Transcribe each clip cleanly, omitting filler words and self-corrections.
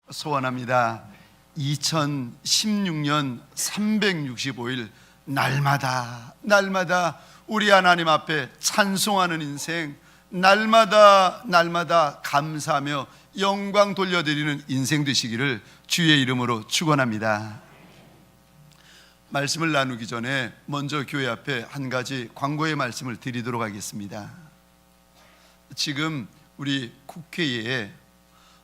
소원합니다. 2016년 365일 날마다 우리 하나님 앞에 찬송하는 인생, 날마다 감사하며 영광 돌려드리는 인생 되시기를 주의 이름으로 축원합니다. 말씀을 나누기 전에 먼저 교회 앞에 한 가지 광고의 말씀을 드리도록 하겠습니다. 지금 우리 국회에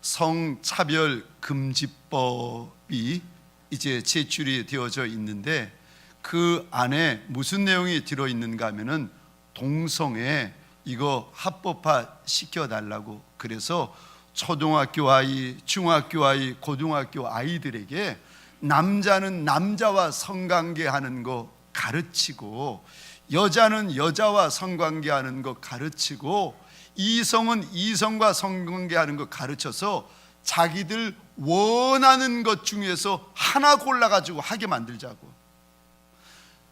성차별 금지법이 이제 제출이 되어져 있는데, 그 안에 무슨 내용이 들어있는가 하면은 동성애 이거 합법화 시켜달라고, 그래서 초등학교 아이, 중학교 아이, 고등학교 아이들에게 남자는 남자와 성관계하는 거 가르치고, 여자는 여자와 성관계하는 거 가르치고, 이성은 이성과 성관계하는 거 가르쳐서 자기들 원하는 것 중에서 하나 골라가지고 하게 만들자고.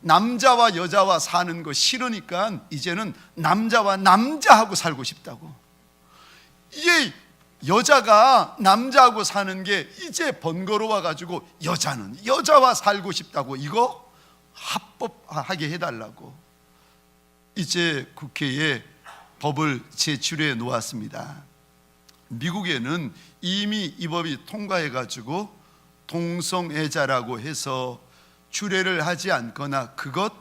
남자와 여자와 사는 거 싫으니까 이제는 남자와 남자하고 살고 싶다고. 이게 여자가 남자하고 사는 게 이제 번거로워가지고 여자는 여자와 살고 싶다고, 이거 합법하게 해달라고 이제 국회에 법을 제출해 놓았습니다. 미국에는 이미 이 법이 통과해가지고 동성애자라고 해서 주례를 하지 않거나 그것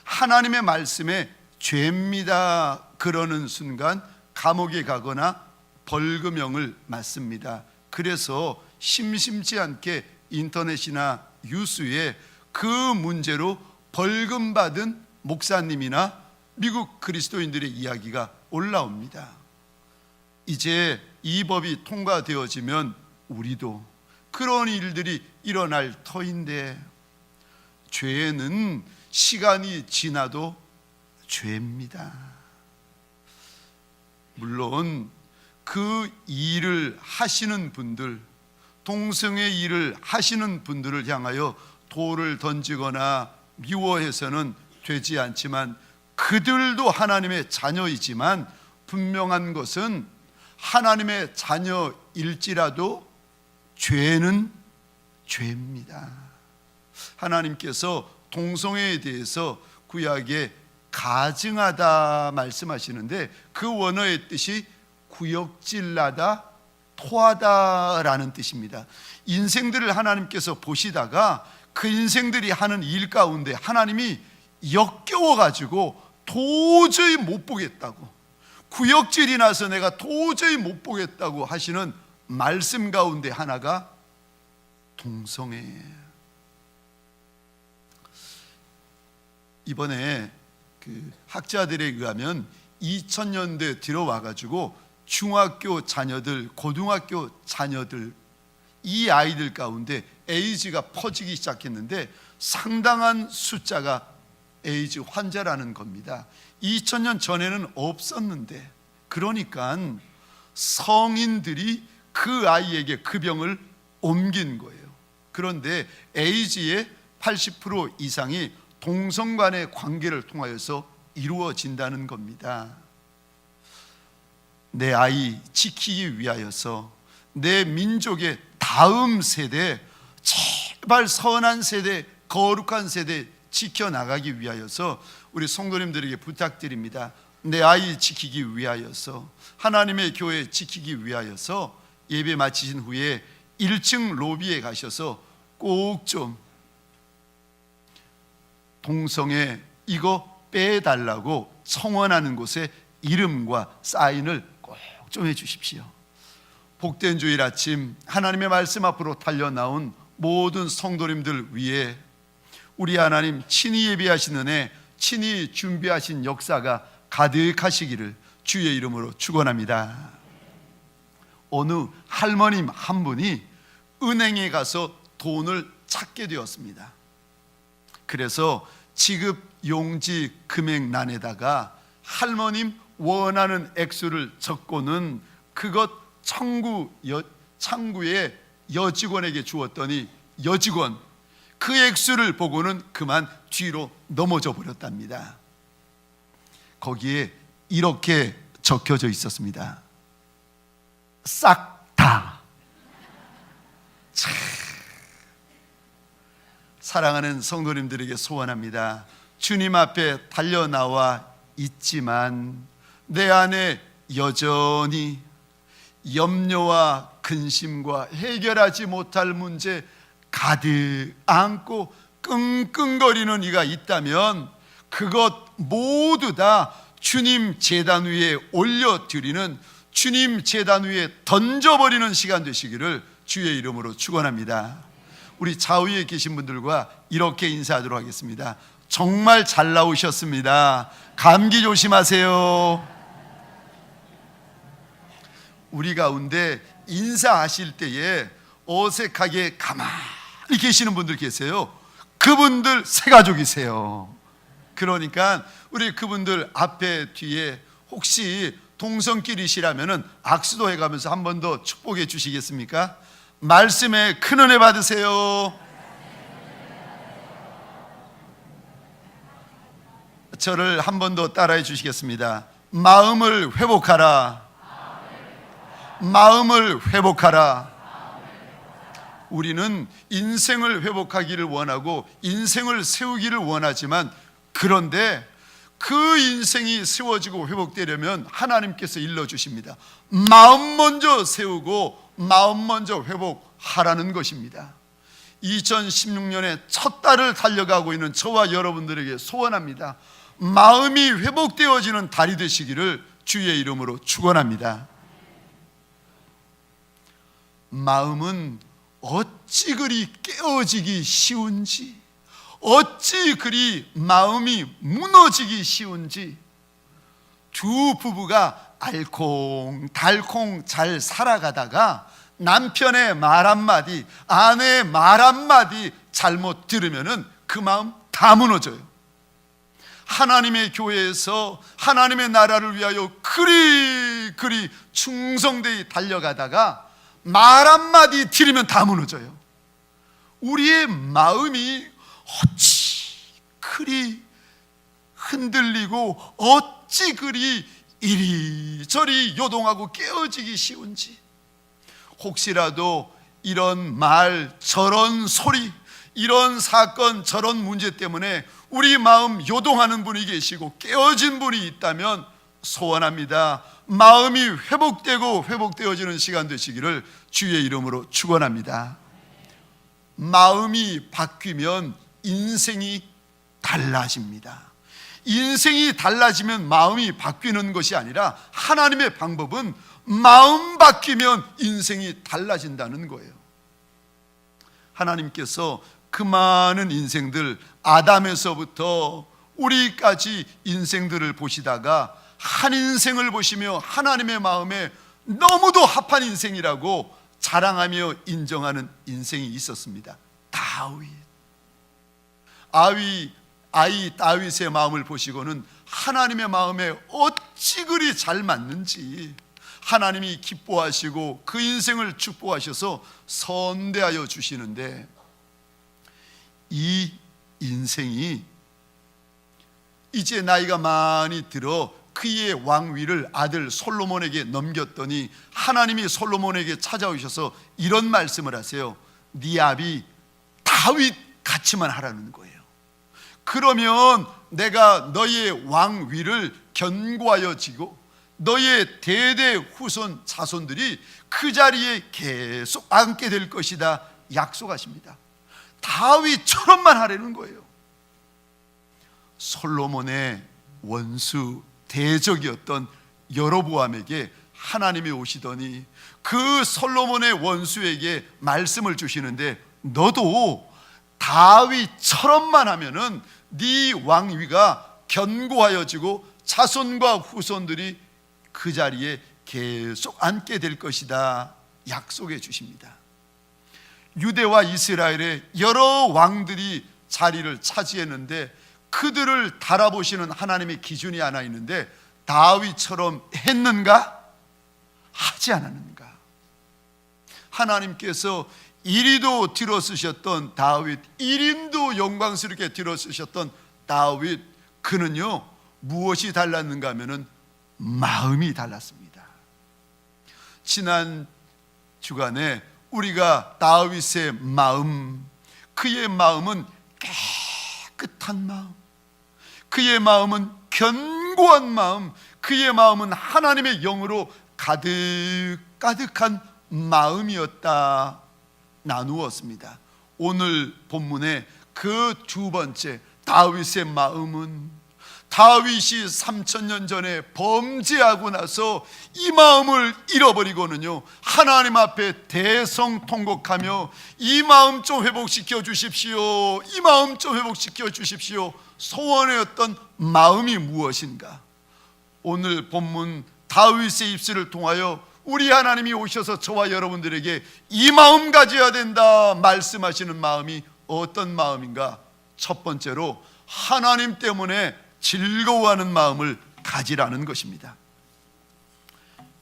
하나님의 말씀에 죄입니다 그러는 순간 감옥에 가거나 벌금형을 맞습니다. 그래서 심심치 않게 인터넷이나 뉴스에 그 문제로 벌금 받은 목사님이나 미국 그리스도인들의 이야기가 올라옵니다. 이제 이 법이 통과되어지면 우리도 그런 일들이 일어날 터인데, 죄는 시간이 지나도 죄입니다. 물론 그 일을 하시는 분들, 동성애 일을 하시는 분들을 향하여 돌을 던지거나 미워해서는 되지 않지만, 그들도 하나님의 자녀이지만 분명한 것은 하나님의 자녀일지라도 죄는 죄입니다. 하나님께서 동성애에 대해서 구약에 가증하다 말씀하시는데, 그 원어의 뜻이 구역질나다, 토하다라는 뜻입니다. 인생들을 하나님께서 보시다가 그 인생들이 하는 일 가운데 하나님이 역겨워가지고 도저히 못 보겠다고, 구역질이 나서 내가 도저히 못 보겠다고 하시는 말씀 가운데 하나가 동성애예요. 이번에 그 학자들에 의하면 2000년대 들어와가지고 중학교 자녀들, 고등학교 자녀들, 이 아이들 가운데 에이즈가 퍼지기 시작했는데 상당한 숫자가 에이즈 환자라는 겁니다. 2000년 전에는 없었는데, 그러니까 성인들이 그 아이에게 그 병을 옮긴 거예요. 그런데 에이즈의 80% 이상이 동성 간의 관계를 통하여서 이루어진다는 겁니다. 내 아이 지키기 위하여서 내 민족의 다음 세대, 제발 선한 세대, 거룩한 세대 지켜나가기 위하여서 우리 성도님들에게 부탁드립니다. 내 아이 지키기 위하여서, 하나님의 교회 지키기 위하여서 예배 마치신 후에 1층 로비에 가셔서 꼭 좀 동성애 이거 빼달라고 청원하는 곳에 이름과 사인을 꼭 좀 해주십시오. 복된 주일 아침 하나님의 말씀 앞으로 달려나온 모든 성도님들 위해 우리 하나님 친히 예비하신 은혜, 친히 준비하신 역사가 가득하시기를 주의 이름으로 축원합니다. 어느 할머님 한 분이 은행에 가서 돈을 찾게 되었습니다. 그래서 지급 용지 금액란에다가 할머님 원하는 액수를 적고는 그것 창구에 여직원에게 주었더니 여직원 그 액수를 보고는 그만 뒤로 넘어져 버렸답니다. 거기에 이렇게 적혀져 있었습니다. 싹 다 사랑하는 성도님들에게 소원합니다. 주님 앞에 달려나와 있지만 내 안에 여전히 염려와 근심과 해결하지 못할 문제 가득 안고 끙끙거리는 이가 있다면 그것 모두 다 주님 제단 위에 올려드리는, 주님 제단 위에 던져버리는 시간 되시기를 주의 이름으로 축원합니다. 우리 좌우에 계신 분들과 이렇게 인사하도록 하겠습니다. 정말 잘 나오셨습니다. 감기 조심하세요. 우리 가운데 인사하실 때에 어색하게 가만히 계시는 분들 계세요. 그분들 새 가족이세요. 그러니까 우리 그분들 앞에 뒤에 혹시 동성끼리시라면 악수도 해가면서 한 번 더 축복해 주시겠습니까? 말씀에 큰 은혜 받으세요. 저를 한 번 더 따라해 주시겠습니다. 마음을 회복하라. 마음을 회복하라. 우리는 인생을 회복하기를 원하고 인생을 세우기를 원하지만, 그런데 그 인생이 세워지고 회복되려면 하나님께서 일러주십니다. 마음 먼저 세우고 마음 먼저 회복하라는 것입니다. 2016년에 첫 달을 달려가고 있는 저와 여러분들에게 소원합니다. 마음이 회복되어지는 달이 되시기를 주의 이름으로 축원합니다. 마음은 어찌 그리 깨어지기 쉬운지, 어찌 그리 마음이 무너지기 쉬운지, 두 부부가 알콩달콩 잘 살아가다가 남편의 말 한마디, 아내의 말 한마디 잘못 들으면 그 마음 다 무너져요. 하나님의 교회에서 하나님의 나라를 위하여 그리 충성되이 달려가다가 말 한마디 들으면 다 무너져요. 우리의 마음이 어찌 그리 흔들리고 어찌 그리 이리저리 요동하고 깨어지기 쉬운지, 혹시라도 이런 말 저런 소리, 이런 사건 저런 문제 때문에 우리 마음 요동하는 분이 계시고 깨어진 분이 있다면 소원합니다. 마음이 회복되고 회복되어지는 시간 되시기를 주의 이름으로 축원합니다. 마음이 바뀌면 인생이 달라집니다. 인생이 달라지면 마음이 바뀌는 것이 아니라 하나님의 방법은 마음 바뀌면 인생이 달라진다는 거예요. 하나님께서 그 많은 인생들, 아담에서부터 우리까지 인생들을 보시다가 한 인생을 보시며 하나님의 마음에 너무도 합한 인생이라고 자랑하며 인정하는 인생이 있었습니다. 다윗. 아이 다윗의 마음을 보시고는 하나님의 마음에 어찌 그리 잘 맞는지 하나님이 기뻐하시고 그 인생을 축복하셔서 선대하여 주시는데, 이 인생이 이제 나이가 많이 들어 그의 왕위를 아들 솔로몬에게 넘겼더니 하나님이 솔로몬에게 찾아오셔서 이런 말씀을 하세요. 네 아비 다윗 같이만 하라는 거예요. 그러면 내가 너의 왕위를 견고하여 지고 너의 대대 후손 자손들이 그 자리에 계속 앉게 될 것이다 약속하십니다. 다윗처럼만 하라는 거예요. 솔로몬의 원수 대적이었던 여로보암에게 하나님이 오시더니 그 솔로몬의 원수에게 말씀을 주시는데, 너도 다윗처럼만 하면은 네 왕위가 견고하여지고 자손과 후손들이 그 자리에 계속 앉게 될 것이다 약속해 주십니다. 유대와 이스라엘의 여러 왕들이 자리를 차지했는데 그들을 달아보시는 하나님의 기준이 하나 있는데, 다윗처럼 했는가? 하지 않았는가? 하나님께서 이리도 들어쓰셨던 다윗, 이림도 영광스럽게 들어쓰셨던 다윗, 그는요 무엇이 달랐는가 하면은 마음이 달랐습니다. 지난 주간에 우리가 다윗의 마음, 그의 마음은 깨끗한 마음, 그의 마음은 견고한 마음, 그의 마음은 하나님의 영으로 가득한 마음이었다 나누었습니다. 오늘 본문의 그 두 번째, 다윗의 마음은, 다윗이 3000년 전에 범죄하고 나서 이 마음을 잃어버리고는요, 하나님 앞에 대성통곡하며 이 마음 좀 회복시켜 주십시오, 이 마음 좀 회복시켜 주십시오 소원했던 마음이 무엇인가? 오늘 본문 다윗의 입술을 통하여 우리 하나님이 오셔서 저와 여러분들에게 이 마음 가져야 된다 말씀하시는 마음이 어떤 마음인가? 첫 번째로 하나님 때문에 즐거워하는 마음을 가지라는 것입니다.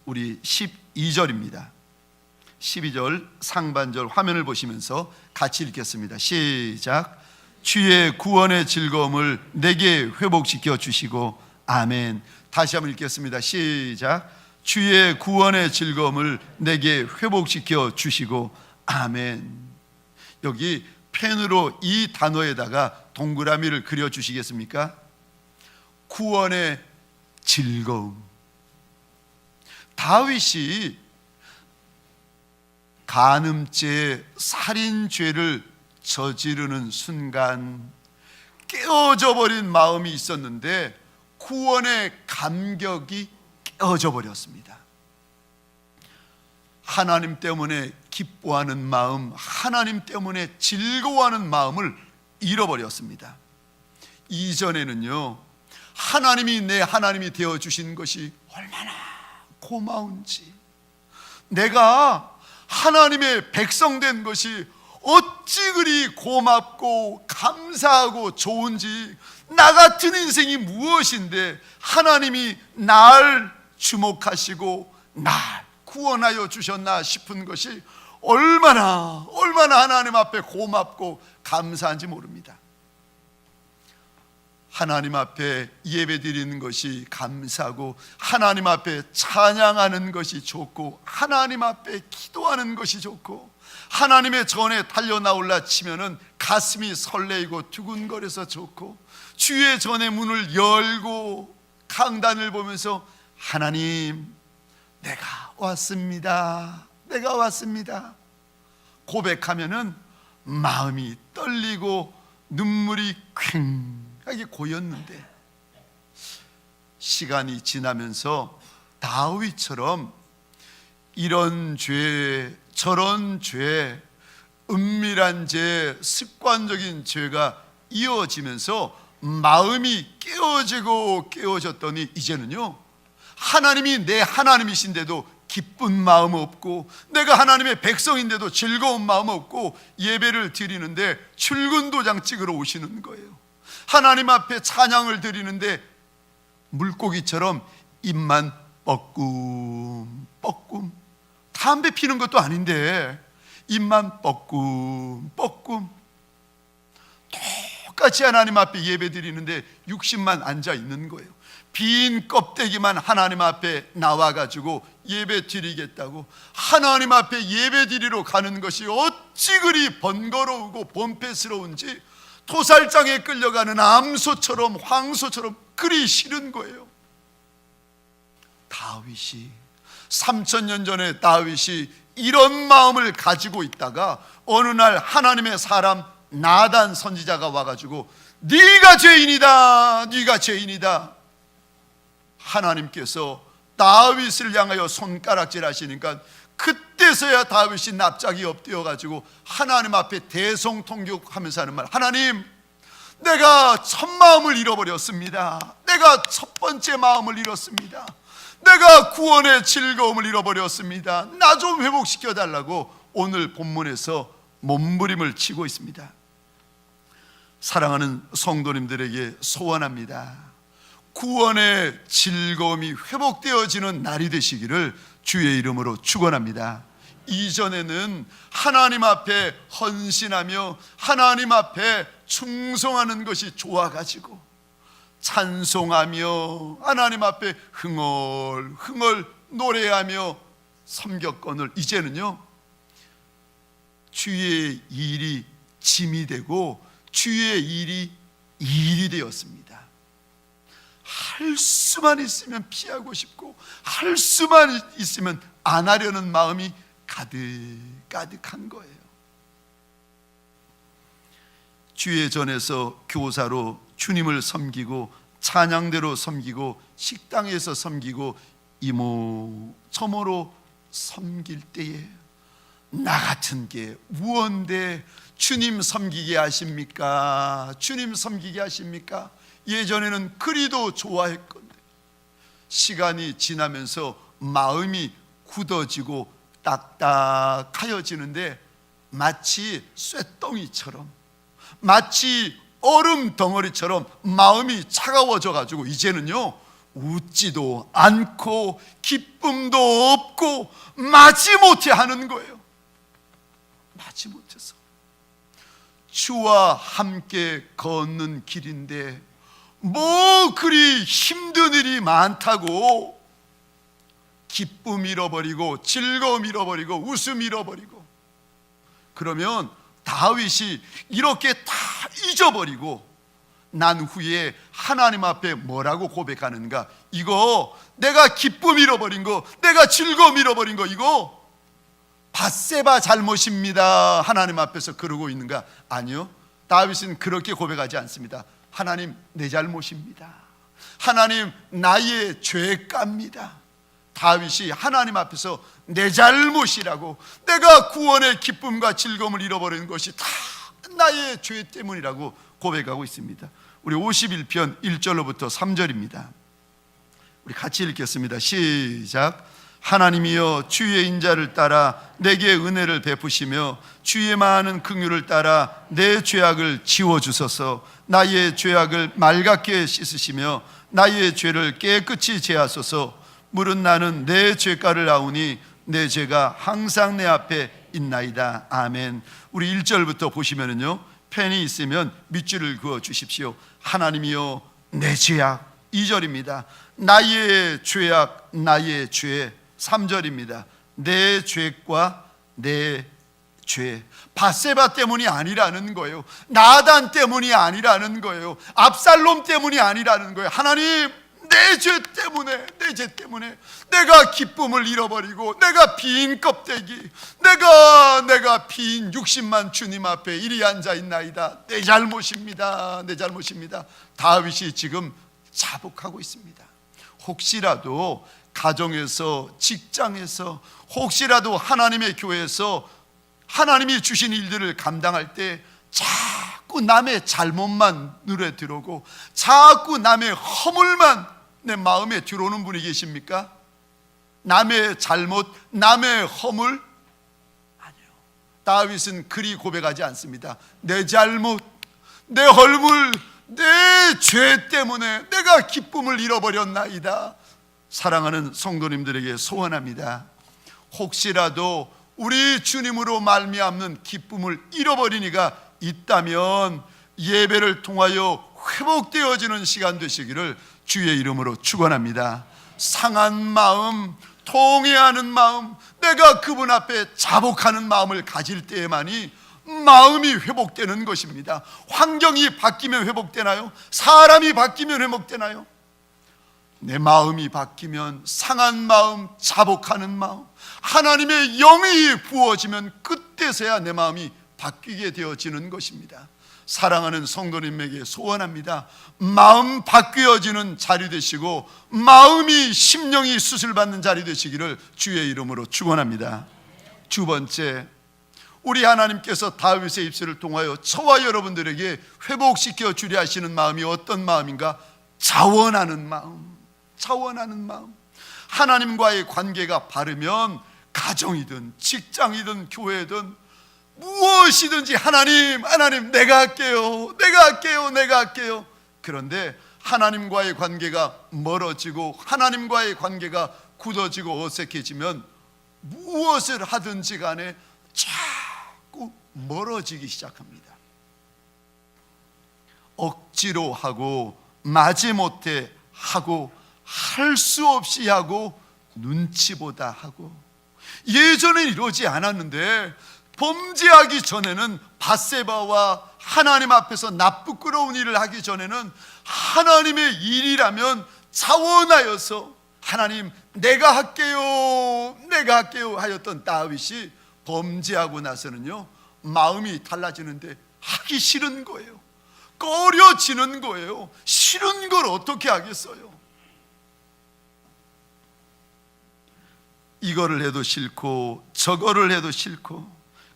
우리 12절입니다. 12절 상반절 화면을 보시면서 같이 읽겠습니다. 시작. 주의 구원의 즐거움을 내게 회복시켜 주시고. 아멘. 다시 한번 읽겠습니다. 시작. 주의 구원의 즐거움을 내게 회복시켜 주시고. 아멘. 여기 펜으로 이 단어에다가 동그라미를 그려 주시겠습니까? 구원의 즐거움. 다윗이 간음죄, 살인죄를 저지르는 순간 깨어져 버린 마음이 있었는데 구원의 감격이 깨어져 버렸습니다. 하나님 때문에 기뻐하는 마음, 하나님 때문에 즐거워하는 마음을 잃어버렸습니다. 이전에는요, 하나님이 내 하나님이 되어주신 것이 얼마나 고마운지, 내가 하나님의 백성 된 것이 어찌 그리 고맙고 감사하고 좋은지, 나 같은 인생이 무엇인데 하나님이 날 주목하시고 날 구원하여 주셨나 싶은 것이 얼마나 하나님 앞에 고맙고 감사한지 모릅니다. 하나님 앞에 예배 드리는 것이 감사하고, 하나님 앞에 찬양하는 것이 좋고, 하나님 앞에 기도하는 것이 좋고, 하나님의 전에 달려나올라 치면은 가슴이 설레이고 두근거려서 좋고, 주의 전의 문을 열고 강단을 보면서 하나님, 내가 왔습니다, 내가 왔습니다 고백하면은 마음이 떨리고 눈물이 퀭하게 고였는데, 시간이 지나면서 다윗처럼 이런 죄 저런 죄, 은밀한 죄, 습관적인 죄가 이어지면서 마음이 깨어졌더니 이제는요, 하나님이 내 하나님이신데도 기쁜 마음 없고, 내가 하나님의 백성인데도 즐거운 마음 없고, 예배를 드리는데 출근 도장 찍으러 오시는 거예요. 하나님 앞에 찬양을 드리는데 물고기처럼 입만 뻐끔뻐끔, 담배 피는 것도 아닌데 입만 뻐끔뻐끔, 똑같이 하나님 앞에 예배 드리는데 육신만 앉아 있는 거예요. 빈 껍데기만 하나님 앞에 나와가지고 예배 드리겠다고 하나님 앞에 예배 드리러 가는 것이 어찌 그리 번거로우고 본패스러운지 토살장에 끌려가는 암소처럼 황소처럼 그리 싫은 거예요. 다윗이 3000년 전에 다윗이 이런 마음을 가지고 있다가 어느 날 하나님의 사람 나단 선지자가 와가지고 네가 죄인이다, 네가 죄인이다. 하나님께서 다윗을 향하여 손가락질 하시니까 그때서야 다윗이 납작이 엎드려가지고 하나님 앞에 대성통곡하면서 하는 말, 하나님, 내가 첫 마음을 잃어버렸습니다. 내가 첫 번째 마음을 잃었습니다. 내가 구원의 즐거움을 잃어버렸습니다. 나 좀 회복시켜 달라고 오늘 본문에서 몸부림을 치고 있습니다. 사랑하는 성도님들에게 소원합니다. 구원의 즐거움이 회복되어지는 날이 되시기를 주의 이름으로 축원합니다. 이전에는 하나님 앞에 헌신하며 하나님 앞에 충성하는 것이 좋아가지고 찬송하며 하나님 앞에 흥얼흥얼 노래하며 섬겼거늘, 이제는요, 주의 일이 짐이 되고 주의 일이 되었습니다. 할 수만 있으면 피하고 싶고, 할 수만 있으면 안 하려는 마음이 가득가득한 거예요. 주의 전에서 교사로 주님을 섬기고, 찬양대로 섬기고, 식당에서 섬기고, 이모저모로 섬길 때에 나 같은 게 무언데 주님 섬기게 하십니까? 주님 섬기게 하십니까? 예전에는 그리도 좋아했건데 시간이 지나면서 마음이 굳어지고 딱딱하여지는데, 마치 쇳덩이처럼, 마치 얼음 덩어리처럼 마음이 차가워져 가지고 이제는요 웃지도 않고 기쁨도 없고 마지못해 하는 거예요. 마지못해서 주와 함께 걷는 길인데 뭐 그리 힘든 일이 많다고 기쁨 잃어버리고 즐거움 잃어버리고 웃음 잃어버리고, 그러면 다윗이 이렇게 다 잊어버리고 난 후에 하나님 앞에 뭐라고 고백하는가? 이거 내가 기쁨 잃어버린 거, 내가 즐거움 잃어버린 거, 이거 밧세바 잘못입니다. 하나님 앞에서 그러고 있는가? 아니요, 다윗은 그렇게 고백하지 않습니다. 하나님, 내 잘못입니다. 하나님, 나의 죄값입니다. 다윗이 하나님 앞에서 내 잘못이라고, 내가 구원의 기쁨과 즐거움을 잃어버린 것이 다 나의 죄 때문이라고 고백하고 있습니다. 우리 51편 1절로부터 3절입니다. 우리 같이 읽겠습니다. 시작. 하나님이여, 주의 인자를 따라 내게 은혜를 베푸시며 주의 많은 긍휼을 따라 내 죄악을 지워주소서. 나의 죄악을 맑게 씻으시며 나의 죄를 깨끗이 제하소서. 물은 나는 내 죄가를 아우니 내 죄가 항상 내 앞에 있나이다. 아멘. 우리 1절부터 보시면은요, 펜이 있으면 밑줄을 그어 주십시오. 하나님이여, 내 죄악. 2절입니다. 나의 죄악, 나의 죄. 3절입니다. 내 죄과 내 죄. 밧세바 때문이 아니라는 거예요. 나단 때문이 아니라는 거예요. 압살롬 때문이 아니라는 거예요. 하나님, 내 죄 때문에, 내 죄 때문에 내가 기쁨을 잃어버리고, 내가 빈 껍데기, 내가 빈 60만 주님 앞에 이리 앉아 있나이다. 내 잘못입니다. 내 잘못입니다. 다윗이 지금 자복하고 있습니다. 혹시라도 가정에서, 직장에서, 혹시라도 하나님의 교회에서 하나님이 주신 일들을 감당할 때 자꾸 남의 잘못만 눈에 들어오고 자꾸 남의 허물만 내 마음에 들어오는 분이 계십니까? 남의 잘못, 남의 허물? 아니요, 다윗은 그리 고백하지 않습니다. 내 잘못, 내 헐물, 내 죄 때문에 내가 기쁨을 잃어버렸나이다. 사랑하는 성도님들에게 소원합니다. 혹시라도 우리 주님으로 말미암는 기쁨을 잃어버린 이가 있다면 예배를 통하여 회복되어지는 시간 되시기를 주의 이름으로 축원합니다. 상한 마음, 통회하는 마음, 내가 그분 앞에 자복하는 마음을 가질 때에만이 마음이 회복되는 것입니다. 환경이 바뀌면 회복되나요? 사람이 바뀌면 회복되나요? 내 마음이 바뀌면, 상한 마음, 자복하는 마음, 하나님의 영이 부어지면 그때서야 내 마음이 바뀌게 되어지는 것입니다. 사랑하는 성도님에게 소원합니다. 마음 바뀌어지는 자리 되시고 마음이, 심령이 수술받는 자리 되시기를 주의 이름으로 축원합니다. 두 번째, 우리 하나님께서 다윗의 입술을 통하여 저와 여러분들에게 회복시켜 주려 하시는 마음이 어떤 마음인가? 자원하는 마음. 자원하는 마음. 하나님과의 관계가 바르면 가정이든 직장이든 교회든 무엇이든지 하나님, 내가 할게요. 그런데 하나님과의 관계가 멀어지고 하나님과의 관계가 굳어지고 어색해지면 무엇을 하든지 간에 자꾸 멀어지기 시작합니다. 억지로 하고 마지못해 하고 할 수 없이 하고 눈치보다 하고. 예전엔 이러지 않았는데 범죄하기 전에는 밧세바와 하나님 앞에서 나쁘끄러운 일을 하기 전에는 하나님의 일이라면 자원하여서 하나님 내가 할게요 하였던 다윗이 범죄하고 나서는요 마음이 달라지는데 하기 싫은 거예요. 꺼려지는 거예요. 싫은 걸 어떻게 하겠어요? 이거를 해도 싫고 저거를 해도 싫고,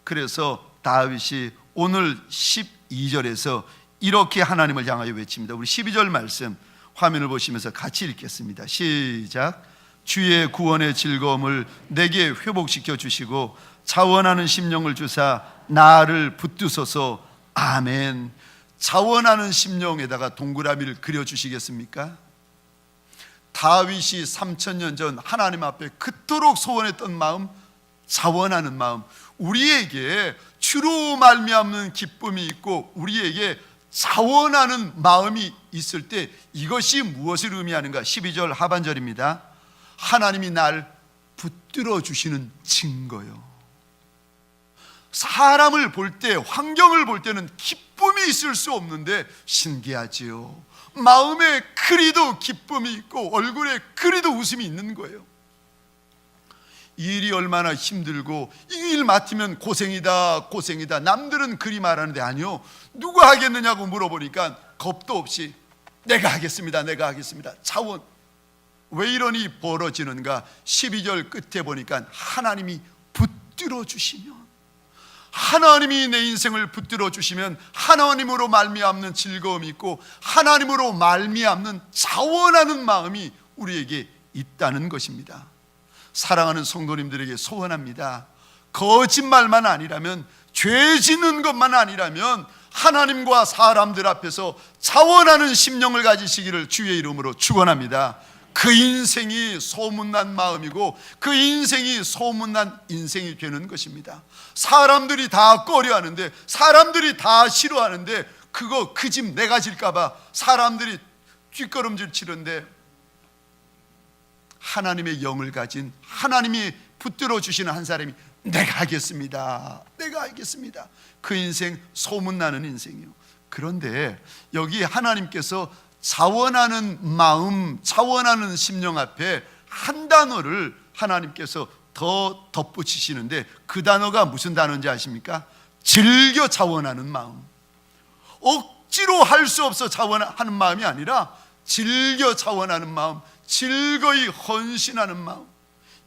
그래서 다윗이 오늘 12절에서 이렇게 하나님을 향하여 외칩니다. 우리 12절 말씀 화면을 보시면서 같이 읽겠습니다. 시작. 주의 구원의 즐거움을 내게 회복시켜 주시고 자원하는 심령을 주사 나를 붙드소서. 아멘. 자원하는 심령에다가 동그라미를 그려주시겠습니까? 다윗이 3000년 전 하나님 앞에 그토록 소원했던 마음, 자원하는 마음, 우리에게 주로 말미암는 기쁨이 있고 우리에게 자원하는 마음이 있을 때 이것이 무엇을 의미하는가? 12절 하반절입니다. 하나님이 날 붙들어 주시는 증거요. 사람을 볼 때, 환경을 볼 때는 기쁨이 있을 수 없는데 신기하지요. 마음에 그리도 기쁨이 있고 얼굴에 그리도 웃음이 있는 거예요. 일이 얼마나 힘들고 이 일 맡으면 고생이다 남들은 그리 말하는데 아니요, 누가 하겠느냐고 물어보니까 겁도 없이 내가 하겠습니다 자원. 왜 이러니 벌어지는가? 12절 끝에 보니까 하나님이 붙들어 주시면, 하나님이 내 인생을 붙들어 주시면 하나님으로 말미암는 즐거움이 있고 하나님으로 말미암는 자원하는 마음이 우리에게 있다는 것입니다. 사랑하는 성도님들에게 소원합니다. 거짓말만 아니라면, 죄 짓는 것만 아니라면 하나님과 사람들 앞에서 자원하는 심령을 가지시기를 주의 이름으로 축원합니다. 그 인생이 소문난 마음이고 그 인생이 소문난 인생이 되는 것입니다. 사람들이 다 꺼려하는데, 사람들이 다 싫어하는데 그거 그 집 내가 질까봐 사람들이 뒷걸음질 치는데, 하나님의 영을 가진, 하나님이 붙들어 주시는 한 사람이 내가 하겠습니다 그 인생 소문나는 인생이요. 그런데 여기 하나님께서 자원하는 마음, 자원하는 심령 앞에 한 단어를 하나님께서 더 덧붙이시는데, 그 단어가 무슨 단어인지 아십니까? 즐겨 자원하는 마음. 억지로 할 수 없어 자원하는 마음이 아니라 즐겨 자원하는 마음, 즐거이 헌신하는 마음.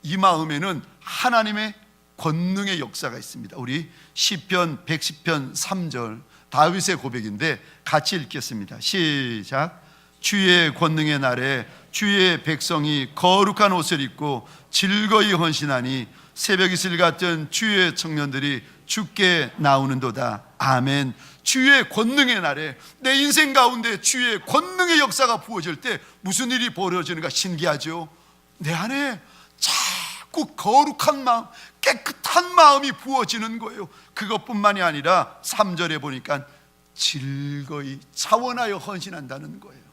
이 마음에는 하나님의 권능의 역사가 있습니다. 우리 시편 110편 3절 다윗의 고백인데 같이 읽겠습니다. 시작. 주의 권능의 날에 주의 백성이 거룩한 옷을 입고 즐거이 헌신하니 새벽 이슬 같은 주의 청년들이 주께 나오는도다. 아멘. 주의 권능의 날에 내 인생 가운데 주의 권능의 역사가 부어질 때 무슨 일이 벌어지는가 신기하죠. 내 안에 자꾸 거룩한 마음, 깨끗한 마음이 부어지는 거예요. 그것뿐만이 아니라 3절에 보니까 즐거이 자원하여 헌신한다는 거예요.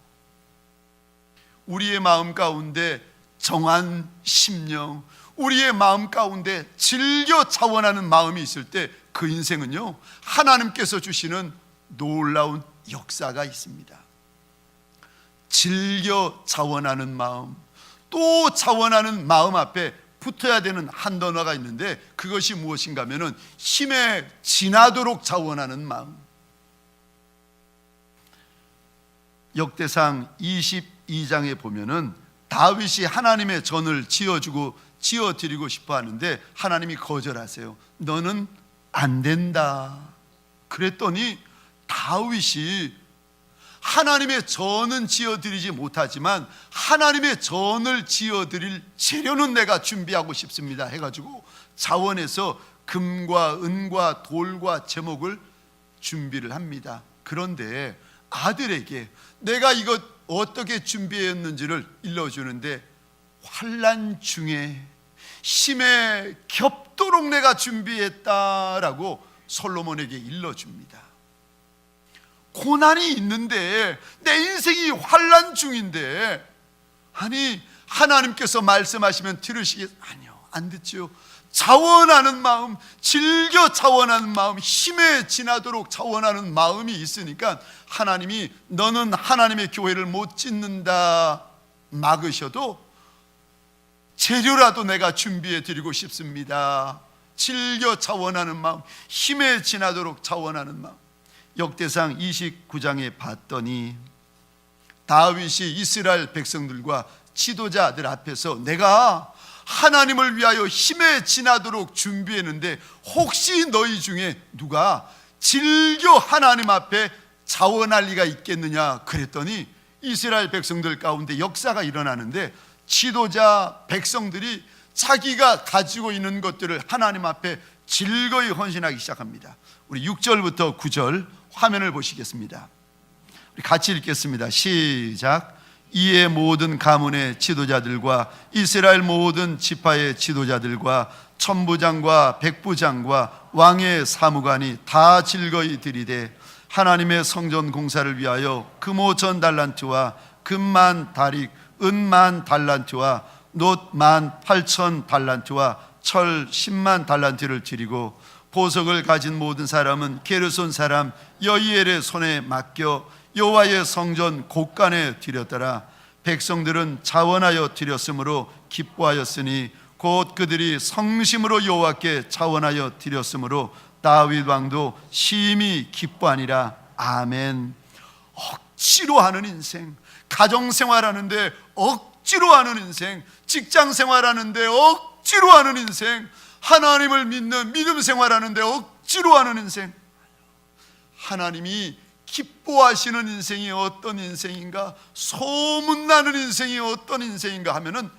우리의 마음 가운데 정한 심령, 우리의 마음 가운데 즐겨 자원하는 마음이 있을 때 그 인생은요 하나님께서 주시는 놀라운 역사가 있습니다. 즐겨 자원하는 마음, 또 자원하는 마음 앞에 붙어야 되는 한 단어가 있는데 그것이 무엇인가 하면은 힘에 지나도록 자원하는 마음. 역대상 22장에 보면은 다윗이 하나님의 전을 지어드리고 싶어 하는데 하나님이 거절하세요. 너는 안 된다. 그랬더니 다윗이 하나님의 전은 지어드리지 못하지만 하나님의 전을 지어드릴 재료는 내가 준비하고 싶습니다 해가지고 자원해서 금과 은과 돌과 제목을 준비를 합니다. 그런데 아들에게 내가 이것 어떻게 준비했는지를 일러주는데, 환난 중에 힘에 겹도록 내가 준비했다라고 솔로몬에게 일러줍니다. 고난이 있는데, 내 인생이 환난 중인데, 아니 하나님께서 말씀하시면 들으시겠? 아니요, 안 듣죠. 자원하는 마음, 즐겨 자원하는 마음, 힘에 지나도록 자원하는 마음이 있으니까 하나님이 너는 하나님의 교회를 못 짓는다 막으셔도 재료라도 내가 준비해 드리고 싶습니다. 즐겨 자원하는 마음, 힘에 지나도록 자원하는 마음. 역대상 29장에 봤더니 다윗이 이스라엘 백성들과 지도자들 앞에서 내가 하나님을 위하여 힘에 지나도록 준비했는데 혹시 너희 중에 누가 즐겨 하나님 앞에 자원할 리가 있겠느냐 그랬더니 이스라엘 백성들 가운데 역사가 일어나는데 지도자 백성들이 자기가 가지고 있는 것들을 하나님 앞에 즐거이 헌신하기 시작합니다. 우리 6절부터 9절 화면을 보시겠습니다. 우리 같이 읽겠습니다. 시작. 이에 모든 가문의 지도자들과 이스라엘 모든 지파의 지도자들과 천부장과 백부장과 왕의 사무관이 다 즐거이 들이되 하나님의 성전 공사를 위하여 금오 1000달란트와 금만 다릭 은만 달란트와 놋만 8000달란트와 철 10만 달란트를 드리고 보석을 가진 모든 사람은 게르손 사람 여이엘의 손에 맡겨 여호와의 성전 곳간에 드렸더라. 백성들은 자원하여 드렸으므로 기뻐하였으니 곧 그들이 성심으로 여호와께 자원하여 드렸으므로 다윗 왕도 심히 기뻐하니라. 아멘. 억지로 하는 인생, 가정생활하는데 억지로 하는 인생, 직장생활하는데 억지로 하는 인생, 하나님을 믿는 믿음 생활하는데 억지로 하는 인생. 하나님이 기뻐하시는 인생이 어떤 인생인가, 소문나는 인생이 어떤 인생인가 하면은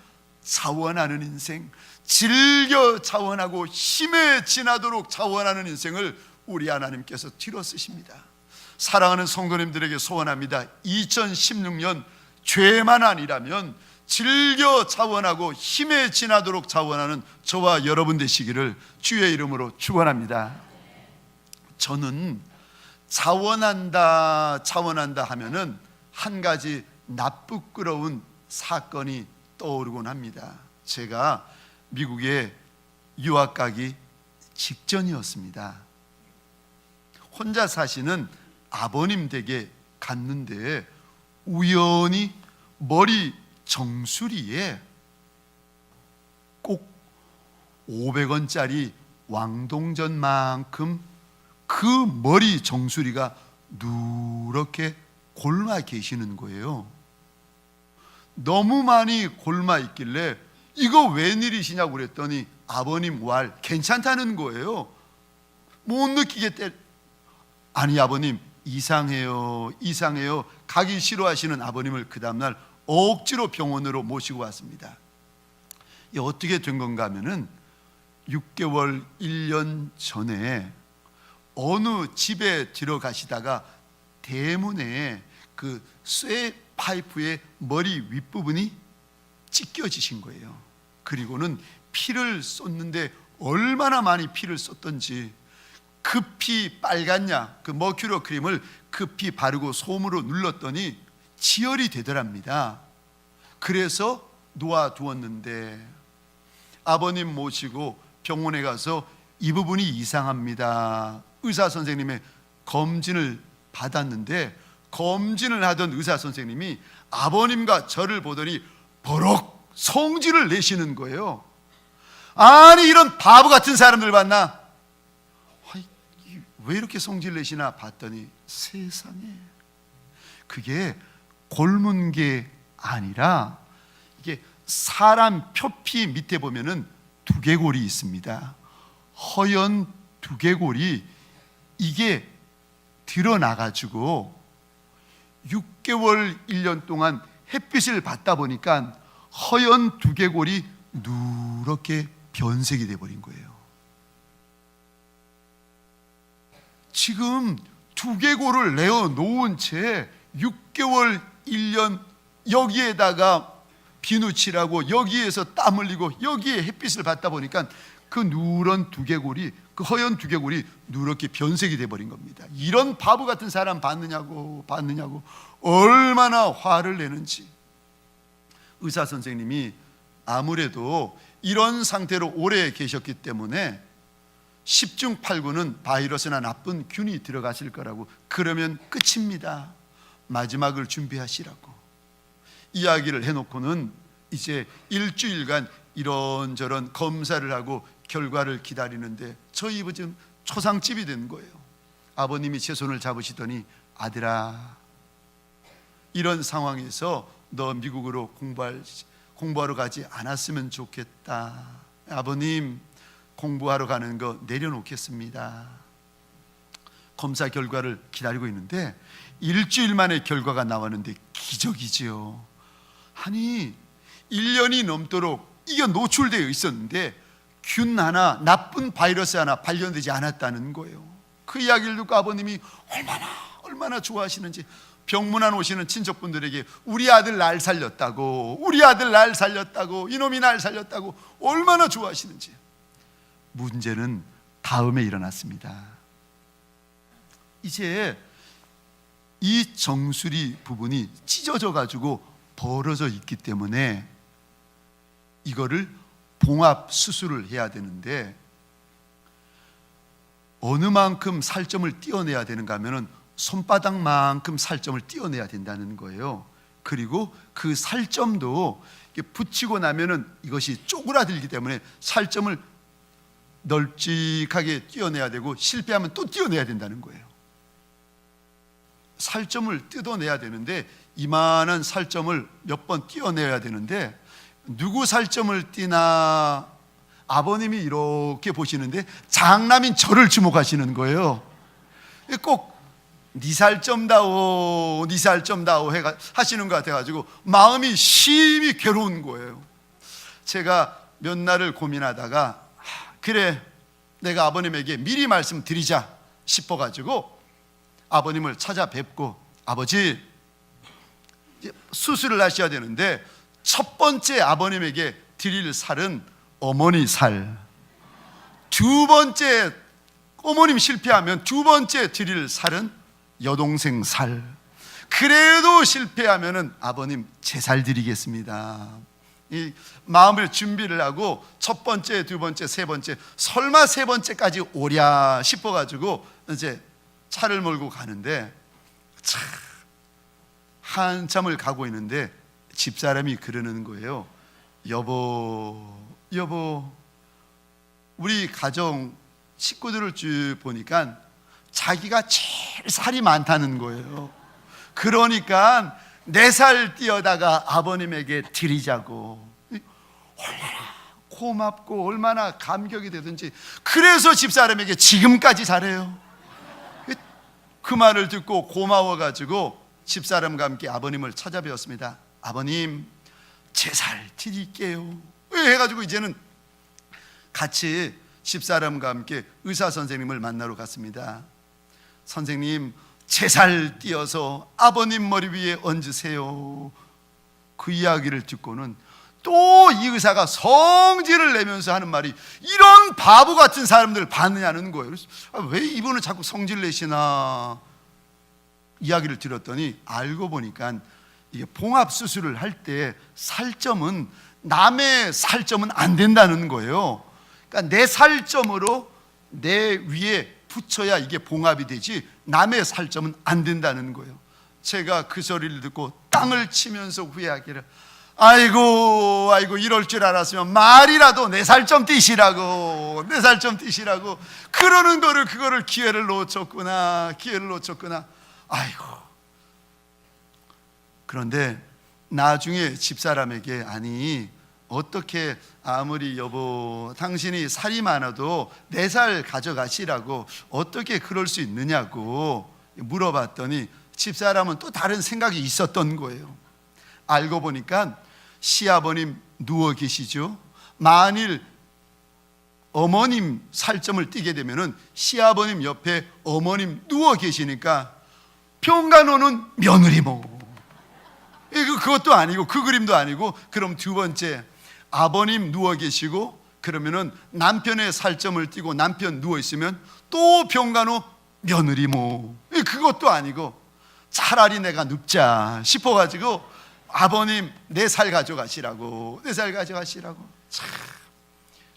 자원하는 인생, 즐겨 자원하고 힘에 지나도록 자원하는 인생을 우리 하나님께서 뒤로 쓰십니다. 사랑하는 성도님들에게 소원합니다. 2016년 죄만 아니라면 즐겨 자원하고 힘에 지나도록 자원하는 저와 여러분 되시기를 주의 이름으로 축원합니다. 저는 자원한다 하면은 한 가지 나쁘끄러운 사건이 떠오르곤 합니다. 제가 미국에 유학 가기 직전이었습니다. 혼자 사시는 아버님 댁에 갔는데 우연히 머리 정수리에 꼭 500원짜리 왕동전만큼 그 머리 정수리가 누렇게 골마 계시는 거예요. 너무 많이 골마 있길래 이거 웬일이시냐고 그랬더니 아버님 왈 괜찮다는 거예요. 못 느끼겠대. 아니 아버님 이상해요. 가기 싫어하시는 아버님을 그 다음날 억지로 병원으로 모시고 왔습니다. 이게 어떻게 된 건가 하면은 6개월 1년 전에 어느 집에 들어가시다가 대문에 그 쇠 파이프의 머리 윗부분이 찢겨지신 거예요. 그리고는 피를 쏟는데 얼마나 많이 피를 쏟던지 급히 빨간 약, 그 머큐로 크림을 급히 바르고 솜으로 눌렀더니 지혈이 되더랍니다. 그래서 놓아두었는데 아버님 모시고 병원에 가서 이 부분이 이상합니다. 의사 선생님의 검진을 받았는데 검진을 하던 의사 선생님이 아버님과 저를 보더니 버럭 성질을 내시는 거예요. 아니 이런 바보 같은 사람들 봤나? 왜 이렇게 성질 내시나 봤더니 세상에 그게 골문 게 아니라 이게 사람 표피 밑에 보면은 두개골이 있습니다. 허연 두개골이 이게 드러나가지고 6개월 1년 동안 햇빛을 받다 보니까 허연 두개골이 누렇게 변색이 돼버린 거예요. 지금 두개골을 내어 놓은 채 6개월 1년 여기에다가 비누칠하고 여기에서 땀 흘리고 여기에 햇빛을 받다 보니까 그 누런 두개골이 그 허연 두개골이 누렇게 변색이 돼버린 겁니다. 이런 바보 같은 사람 봤느냐고 얼마나 화를 내는지. 의사 선생님이 아무래도 이런 상태로 오래 계셨기 때문에 10중 8구는 바이러스나 나쁜 균이 들어가실 거라고, 그러면 끝입니다, 마지막을 준비하시라고 이야기를 해놓고는 이제 일주일간 이런저런 검사를 하고 결과를 기다리는데 저희 집은 초상집이 된 거예요. 아버님이 제 손을 잡으시더니 아들아, 이런 상황에서 너 미국으로 공부하러 가지 않았으면 좋겠다. 아버님, 공부하러 가는 거 내려놓겠습니다. 검사 결과를 기다리고 있는데 일주일 만에 결과가 나왔는데 기적이지요. 아니 1년이 넘도록 이게 노출되어 있었는데 균 하나, 나쁜 바이러스 하나 발견되지 않았다는 거예요. 그 이야기를 듣고 아버님이 얼마나 좋아하시는지, 병문안 오시는 친척분들에게 우리 아들 날 살렸다고, 우리 아들 날 살렸다고, 이놈이 날 살렸다고 얼마나 좋아하시는지. 문제는 다음에 일어났습니다. 이제 이 정수리 부분이 찢어져 가지고 벌어져 있기 때문에 이거를 봉합 수술을 해야 되는데 어느 만큼 살점을 떼어내야 되는가 하면은 손바닥만큼 살점을 떼어내야 된다는 거예요. 그리고 그 살점도 붙이고 나면은 이것이 쪼그라들기 때문에 살점을 널찍하게 떼어내야 되고 실패하면 또 떼어내야 된다는 거예요. 살점을 뜯어내야 되는데 이만한 살점을 몇 번 떼어내야 되는데 누구 살점을 떼나 아버님이 이렇게 보시는데 장남인 저를 주목하시는 거예요. 꼭 네 살점다오, 네 살점다오 하시는 것 같아가지고 마음이 심히 괴로운 거예요. 제가 몇 날을 고민하다가 그래, 내가 아버님에게 미리 말씀드리자 싶어가지고 아버님을 찾아뵙고, 아버지, 수술을 하셔야 되는데 첫 번째 아버님에게 드릴 살은 어머니 살, 두 번째 어머님 실패하면 두 번째 드릴 살은 여동생 살, 그래도 실패하면은 아버님 제 살 드리겠습니다. 이 마음을 준비를 하고 첫 번째, 두 번째, 세 번째, 설마 세 번째까지 오랴 싶어가지고 이제 차를 몰고 가는데 참 한참을 가고 있는데 집사람이 그러는 거예요. 여보, 우리 가정 식구들을 쭉 보니까 자기가 제일 살이 많다는 거예요. 그러니까 4살 띄어다가 아버님에게 드리자고. 얼마나 고맙고 얼마나 감격이 되든지, 그래서 집사람에게 지금까지 잘해요. 그 말을 듣고 고마워가지고 집사람과 함께 아버님을 찾아뵈었습니다. 아버님, 제 살 드릴게요 해가지고 이제는 같이 집사람과 함께 의사 선생님을 만나러 갔습니다. 선생님, 제 살 띄어서 아버님 머리 위에 얹으세요. 그 이야기를 듣고는 또 이 의사가 성질을 내면서 하는 말이, 이런 바보 같은 사람들 봤느냐는 거예요. 그래서 왜 이분은 자꾸 성질 내시나 이야기를 들었더니 알고 보니까 이게 봉합 수술을 할 때 살점은 남의 살점은 안 된다는 거예요. 그러니까 내 살점으로 내 위에 붙여야 이게 봉합이 되지 남의 살점은 안 된다는 거예요. 제가 그 소리를 듣고 땅을 치면서 후회하기를, 아이고 이럴 줄 알았으면 말이라도 내 살점 띄시라고 그러는 거를, 그거를 기회를 놓쳤구나. 아이고. 그런데 나중에 집사람에게, 아니 어떻게 아무리 여보 당신이 살이 많아도 4살 가져가시라고 어떻게 그럴 수 있느냐고 물어봤더니 집사람은 또 다른 생각이 있었던 거예요. 알고 보니까 시아버님 누워 계시죠. 만일 어머님 살점을 띄게 되면은 시아버님 옆에 어머님 누워 계시니까 병간호는 며느리 뭐 그것도 아니고 그 그림도 아니고, 그럼 두 번째 아버님 누워 계시고 그러면은 남편의 살점을 띄고 남편 누워 있으면 또 병간호 며느리 뭐 그것도 아니고, 차라리 내가 눕자 싶어가지고 아버님 4살 가져가시라고. 참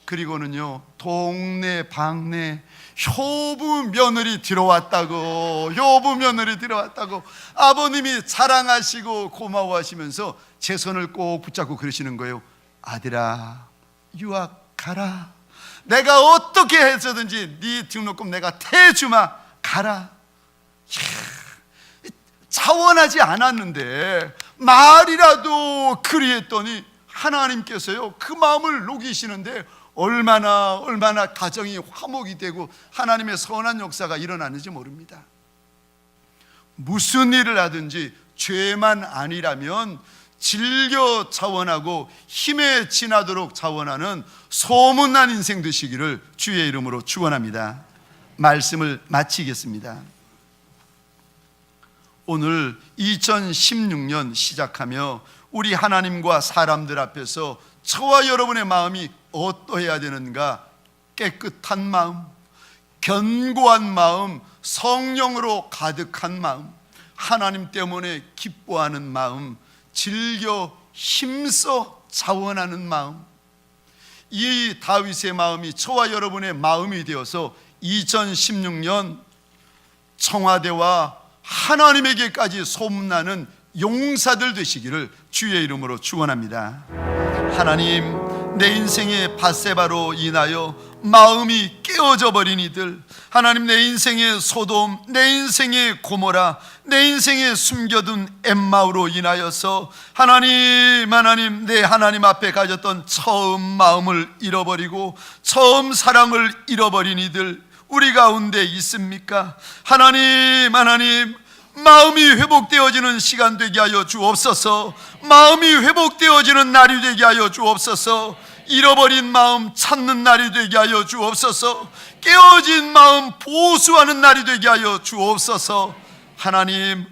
그리고는요, 동네 방네 효부 며느리 들어왔다고, 효부 며느리 들어왔다고 아버님이 자랑하시고 고마워하시면서 제 손을 꼭 붙잡고 그러시는 거예요. 아들아, 유학 가라. 내가 어떻게 해서든지 네 등록금 내가 태주마, 가라. 자원하지 않았는데 말이라도 그리했더니 하나님께서요, 그 마음을 녹이시는데 얼마나 가정이 화목이 되고 하나님의 선한 역사가 일어나는지 모릅니다. 무슨 일을 하든지 죄만 아니라면 즐겨 자원하고 힘에 지나도록 자원하는 소문난 인생 되시기를 주의 이름으로 축원합니다. 말씀을 마치겠습니다. 오늘 2016년 시작하며 우리 하나님과 사람들 앞에서 저와 여러분의 마음이 어떠해야 되는가? 깨끗한 마음, 견고한 마음, 성령으로 가득한 마음, 하나님 때문에 기뻐하는 마음, 즐겨 힘써 자원하는 마음, 이 다윗의 마음이 저와 여러분의 마음이 되어서 2016년 청와대와 하나님에게까지 소문나는 용사들 되시기를 주의 이름으로 축원합니다. 하나님, 내 인생의 밧세바로 인하여 마음이 깨어져 버린 이들, 하나님, 내 인생의 소돔, 내 인생의 고모라, 내 인생에 숨겨둔 엠마오로 인하여서 하나님, 내 하나님 앞에 가졌던 처음 마음을 잃어버리고 처음 사랑을 잃어버린 이들 우리 가운데 있습니까? 하나님, 마음이 회복되어지는 시간 되게 하여 주옵소서. 마음이 회복되어지는 날이 되게 하여 주옵소서. 잃어버린 마음 찾는 날이 되게 하여 주옵소서. 깨어진 마음 보수하는 날이 되게 하여 주옵소서. 하나님,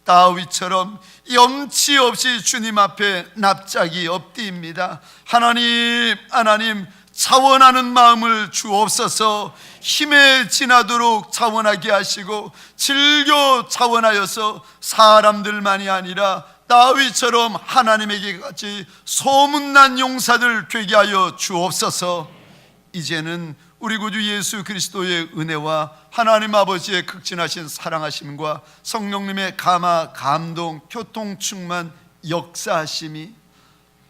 다윗처럼 염치 없이 주님 앞에 납작이 엎드립니다. 하나님, 자원하는 마음을 주옵소서. 힘에 지나도록 자원하게 하시고 즐겨 자원하여서 사람들만이 아니라 다윗처럼 하나님에게 같이 소문난 용사들 되게 하여 주옵소서. 이제는 우리 구주 예수 그리스도의 은혜와 하나님 아버지의 극진하신 사랑하심과 성령님의 감화, 감동, 교통 충만, 역사하심이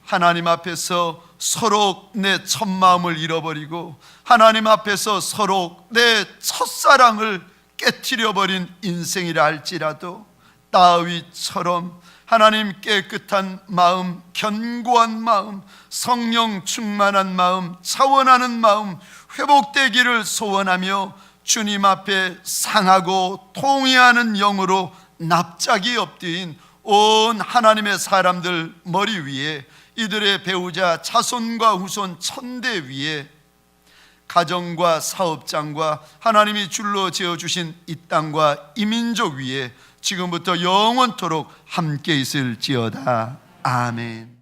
하나님 앞에서 서로 내 첫마음을 잃어버리고 하나님 앞에서 서로 내 첫사랑을 깨트려버린 인생이라 할지라도 다윗처럼 하나님 깨끗한 마음, 견고한 마음, 성령 충만한 마음, 자원하는 마음 회복되기를 소원하며 주님 앞에 상하고 통회하는 영으로 납작이 엎드린 온 하나님의 사람들 머리 위에, 이들의 배우자 자손과 후손 천대 위에, 가정과 사업장과 하나님이 줄로 지어주신 이 땅과 이 민족 위에 지금부터 영원토록 함께 있을지어다. 아멘.